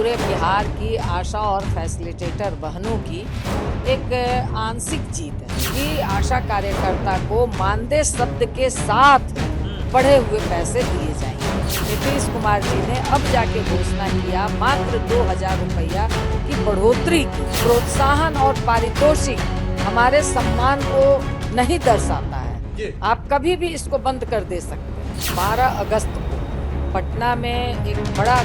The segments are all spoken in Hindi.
पूरे बिहार की आशा और फैसिलिटेटर बहनों की एक आंशिक जीत है कि आशा कार्यकर्ता को मानदेय शब्द के साथ बढ़े हुए पैसे दिए जाएंगे। नीतीश कुमार जी ने अब जाके घोषणा किया मात्र 2000 रुपया की बढ़ोतरी की। प्रोत्साहन और पारितोषिक हमारे सम्मान को नहीं दर्शाता है। आप कभी भी इसको बंद कर दे सकते हैं। 12 अगस्त को पटना में एक बड़ा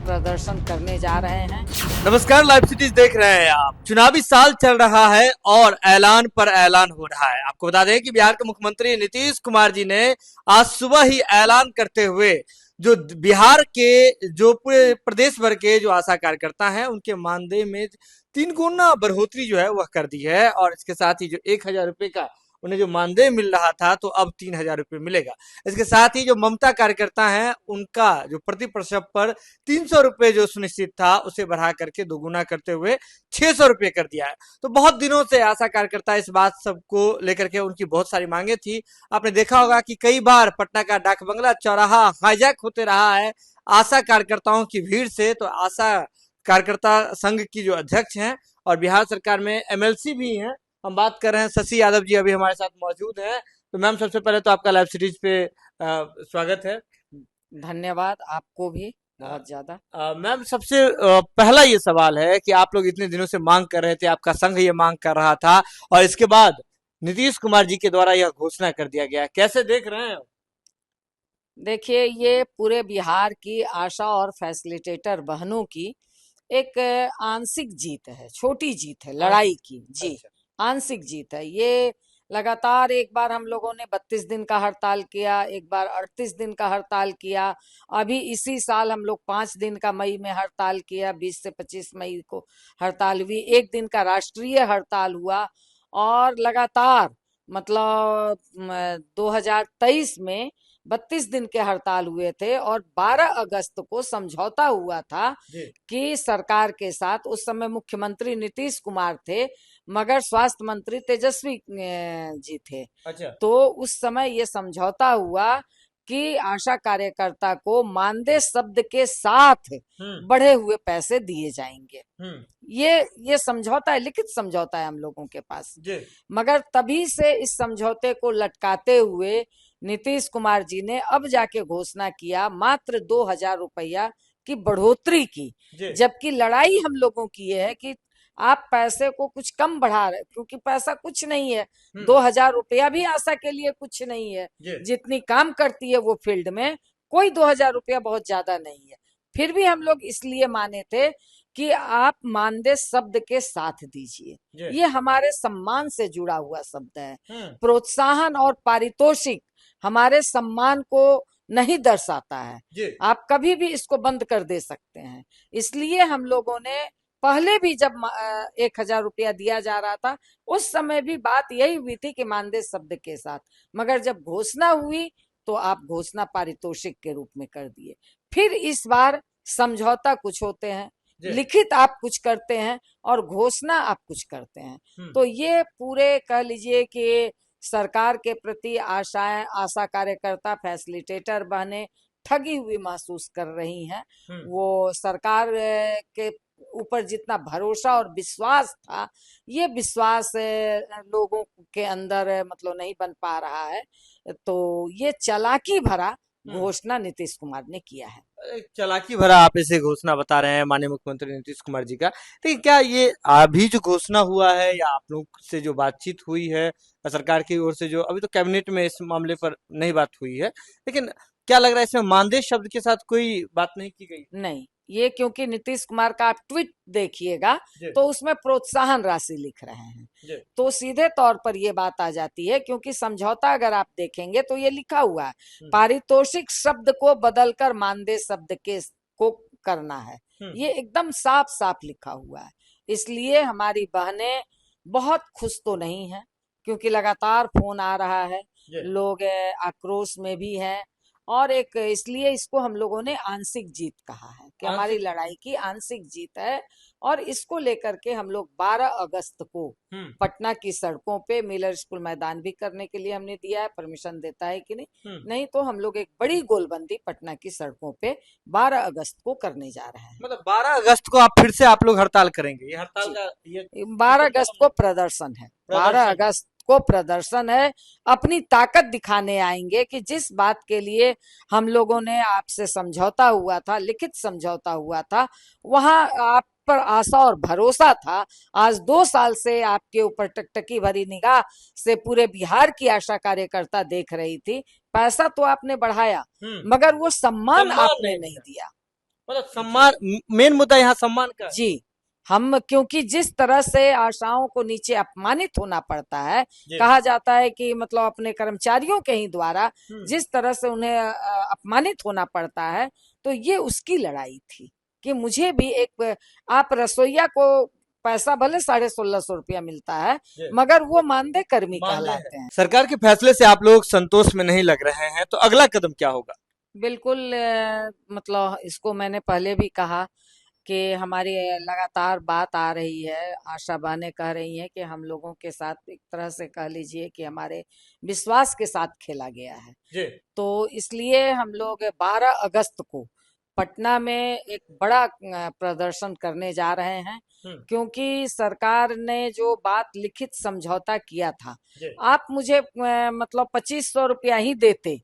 प्रदर्शन करने जा रहे हैं। नमस्कार, लाइव सिटीज देख रहे हैं आप। चुनावी साल चल रहा है और ऐलान पर ऐलान हो रहा है। आपको बता दें कि बिहार के मुख्यमंत्री नीतीश कुमार जी ने आज सुबह ही ऐलान करते हुए जो बिहार के जो पूरे प्रदेश भर के जो आशा कार्यकर्ता हैं उनके मानदेय में 3 गुना बढ़ोतरी जो है वह कर दी है। और इसके साथ ही जो 1000 रुपए का उन्हें जो मानदेय मिल रहा था तो अब 3000 रुपये मिलेगा। इसके साथ ही जो ममता कार्यकर्ता हैं उनका जो प्रति प्रसव पर 300 रुपये जो सुनिश्चित था उसे बढ़ा करके 2 गुना करते हुए 600 रुपये कर दिया है। तो बहुत दिनों से आशा कार्यकर्ता इस बात सबको लेकर के उनकी बहुत सारी मांगे थी। आपने देखा होगा कि कई बार पटना का डाक बंगला चौराहा हाईजैक होते रहा है आशा कार्यकर्ताओं की भीड़ से। तो आशा कार्यकर्ता संघ की जो अध्यक्ष हैं और बिहार सरकार में एमएलसी भी हैं, हम बात कर रहे हैं शशि यादव जी, अभी हमारे साथ मौजूद हैं। तो मैम, सबसे पहले तो आपका लाइव सीरीज पे स्वागत है। धन्यवाद, आपको भी बहुत ज्यादा। मैम, सबसे पहला ये सवाल है कि आप लोग इतने दिनों से मांग कर रहे थे, आपका संघ ये मांग कर रहा था और इसके बाद नीतीश कुमार जी के द्वारा यह घोषणा कर दिया गया, कैसे देख रहे हैं? देखिए, ये पूरे बिहार की आशा और फैसिलिटेटर बहनों की एक आंशिक जीत है, छोटी जीत है लड़ाई की। जी, आंशिक जीत है ये। लगातार एक बार हम लोगों ने 32 दिन का हड़ताल किया, एक बार 38 दिन का हड़ताल किया। अभी इसी साल हम लोग 5 दिन का मई में हड़ताल किया, 20 से 25 मई को हड़ताल हुई। एक दिन का राष्ट्रीय हड़ताल हुआ और लगातार मतलब 2023 में 32 दिन के हड़ताल हुए थे और 12 अगस्त को समझौता हुआ था कि सरकार के साथ। उस समय मुख्यमंत्री नीतीश कुमार थे मगर स्वास्थ्य मंत्री तेजस्वी जी थे। अच्छा। तो उस समय ये समझौता हुआ कि आशा कार्यकर्ता को मानदेय शब्द के साथ बढ़े हुए पैसे दिए जाएंगे। ये समझौता है, लिखित समझौता है हम लोगों के पास। मगर तभी से इस समझौते को लटकाते हुए नीतीश कुमार जी ने अब जाके घोषणा किया मात्र 2000 रुपया की बढ़ोतरी की। जबकि लड़ाई हम लोगों की ये है कि आप पैसे को कुछ कम बढ़ा रहे, क्योंकि पैसा कुछ नहीं है। 2000 रुपया भी आशा के लिए कुछ नहीं है। जितनी काम करती है वो फील्ड में, कोई 2000 रुपया बहुत ज्यादा नहीं है। फिर भी हम लोग इसलिए माने थे कि आप मानदेय शब्द के साथ दीजिए। ये हमारे सम्मान से जुड़ा हुआ शब्द है। प्रोत्साहन और पारितोषिक हमारे सम्मान को नहीं दर्शाता है। आप कभी भी इसको बंद कर दे सकते हैं। इसलिए हम लोगों ने पहले भी जब 1000 रुपया दिया जा रहा था उस समय भी बात यही हुई थी कि मानदेय शब्द के साथ। मगर जब घोषणा हुई तो आप घोषणा पारितोषिक के रूप में कर दिए। फिर इस बार समझौता कुछ होते हैं, लिखित आप कुछ करते हैं और घोषणा आप कुछ करते हैं। तो ये पूरे कह लीजिए कि सरकार के प्रति आशा कार्यकर्ता फैसिलिटेटर बहने ठगी हुई महसूस कर रही हैं। वो सरकार के ऊपर जितना भरोसा और विश्वास था, ये विश्वास लोगों के अंदर मतलब नहीं बन पा रहा है। तो ये चालाकी भरा घोषणा नीतीश कुमार ने किया है। चालाकी भरा आप इसे घोषणा बता रहे हैं माननीय मुख्यमंत्री नीतीश कुमार जी का। लेकिन क्या ये अभी जो घोषणा हुआ है या आप लोग से जो बातचीत हुई है सरकार की ओर से, जो अभी तो कैबिनेट में इस मामले पर नहीं बात हुई है, लेकिन क्या लग रहा है इसमें मानदेय शब्द के साथ कोई बात नहीं की गई? नहीं, ये क्योंकि नीतीश कुमार का आप ट्वीट देखिएगा तो उसमें प्रोत्साहन राशि लिख रहे हैं, तो सीधे तौर पर ये बात आ जाती है। क्योंकि समझौता अगर आप देखेंगे तो ये लिखा हुआ है पारितोषिक शब्द को बदलकर मानदेय शब्द के को करना है। ये एकदम साफ साफ लिखा हुआ है। इसलिए हमारी बहनें बहुत खुश तो नहीं है, क्योंकि लगातार फोन आ रहा है, लोग आक्रोश में भी हैं और एक इसलिए इसको हम लोगों ने आंशिक जीत कहा है कि हमारी आंशिक लड़ाई की आंशिक जीत है। और इसको लेकर के हम लोग 12 अगस्त को पटना की सड़कों पे मिलर स्कूल मैदान भी करने के लिए हमने दिया है, परमिशन देता है कि नहीं, नहीं तो हम लोग एक बड़ी गोलबंदी पटना की सड़कों पे 12 अगस्त को करने जा रहे हैं। मतलब 12 अगस्त को आप फिर से आप लोग हड़ताल करेंगे? ये हड़ताल का ये 12 अगस्त को प्रदर्शन है, 12 अगस्त को प्रदर्शन है। अपनी ताकत दिखाने आएंगे कि जिस बात के लिए हम लोगों ने आपसे समझौता हुआ था, लिखित समझौता हुआ था, वहां आप पर आशा और भरोसा था। आज 2 साल से आपके ऊपर टकटकी भरी निगाह से पूरे बिहार की आशा कार्यकर्ता देख रही थी। पैसा तो आपने बढ़ाया मगर वो सम्मान आपने नहीं दिया। मतलब सम्मान, मेन मुद्दा यहाँ सम्मान का। जी, हम क्योंकि जिस तरह से आशाओं को नीचे अपमानित होना पड़ता है, कहा जाता है कि मतलब अपने कर्मचारियों के ही द्वारा जिस तरह से उन्हें अपमानित होना पड़ता है, तो ये उसकी लड़ाई थी कि मुझे भी एक, आप रसोईया को पैसा भले 1650 रुपया मिलता है मगर वो मानदेय कर्मी कहलाते हैं। सरकार के फैसले से आप लोग संतोष में नहीं लग रहे हैं, तो अगला कदम क्या होगा? बिल्कुल मतलब इसको मैंने पहले भी कहा कि हमारी लगातार बात आ रही है, आशा बहनें कह रही हैं कि हम लोगों के साथ एक तरह से कह लीजिए कि हमारे विश्वास के साथ खेला गया है जी। तो इसलिए हम लोग 12 अगस्त को पटना में एक बड़ा प्रदर्शन करने जा रहे हैं क्योंकि सरकार ने जो बात लिखित समझौता किया था, आप मुझे मतलब 2500 रुपया ही देते,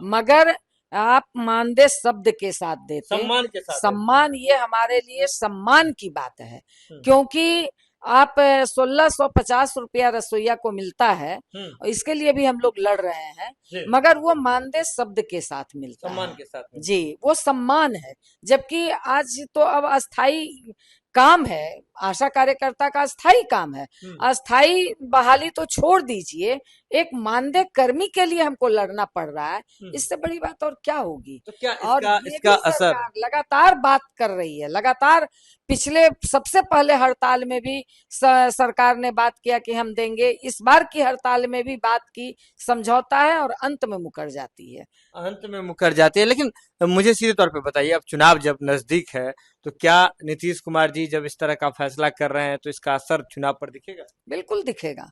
मगर आप मानदेय शब्द के साथ देते, सम्मान के साथ। सम्मान, ये हमारे लिए सम्मान की बात है क्योंकि आप 1650 रुपया रसोईया को मिलता है, इसके लिए भी हम लोग लड़ रहे हैं, मगर वो मानदेय शब्द के साथ मिलता है, सम्मान के साथ। जी, वो सम्मान है। जबकि आज तो अब अस्थाई काम है, आशा कार्यकर्ता का अस्थाई काम है, अस्थाई बहाली तो छोड़ दीजिए, एक मानदेय कर्मी के लिए हमको लड़ना पड़ रहा है, इससे बड़ी बात और क्या होगी? तो क्या और इसका असर लगातार बात कर रही है, लगातार पिछले सबसे पहले हड़ताल में भी सरकार ने बात किया कि हम देंगे, इस बार की हड़ताल में भी बात की, समझौता है और अंत में मुकर जाती है, अंत में मुकर जाती है। लेकिन मुझे सीधे तौर पे बताइए, अब चुनाव जब नजदीक है तो क्या नीतीश कुमार जी जब इस तरह का फैसला कर रहे हैं तो इसका असर चुनाव पर दिखेगा? बिल्कुल दिखेगा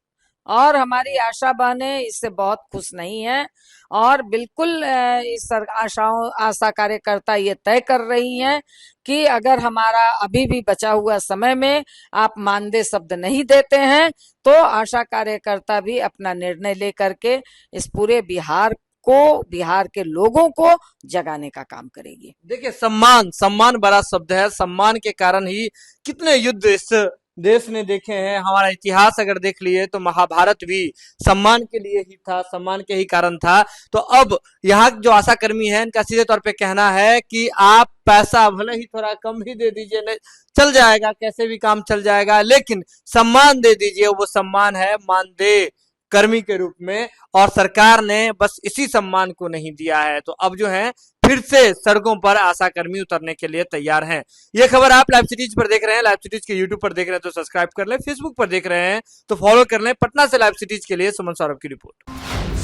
और हमारी आशा बहनें इससे बहुत खुश नहीं है और बिल्कुल इस आशा कार्यकर्ता ये तय कर रही हैं कि अगर हमारा अभी भी बचा हुआ समय में आप मानदेय शब्द नहीं देते हैं तो आशा कार्यकर्ता भी अपना निर्णय लेकर के इस पूरे बिहार को, बिहार के लोगों को जगाने का काम करेगी। देखिए, सम्मान बड़ा शब्द है। सम्मान के कारण ही कितने युद्ध इस देश ने देखे हैं। हमारा इतिहास अगर देख लिए तो महाभारत भी सम्मान के लिए ही था, सम्मान के ही कारण था। तो अब यहाँ जो आशा कर्मी है इनका सीधे तौर पे कहना है कि आप पैसा भले ही थोड़ा कम ही दे दीजिए, नहीं चल जाएगा, कैसे भी काम चल जाएगा, लेकिन सम्मान दे दीजिए। वो सम्मान है मानदेय कर्मी के रूप में, और सरकार ने बस इसी सम्मान को नहीं दिया है। तो अब जो है फिर से सड़कों पर आशा कर्मी उतरने के लिए तैयार हैं। ये खबर आप लाइव सिटीज पर देख रहे हैं, लाइव सिटीज के यूट्यूब पर देख रहे हैं तो सब्सक्राइब कर लें, फेसबुक पर देख रहे हैं तो फॉलो कर लें। पटना से लाइव सिटीज के लिए सुमन सौरभ की रिपोर्ट।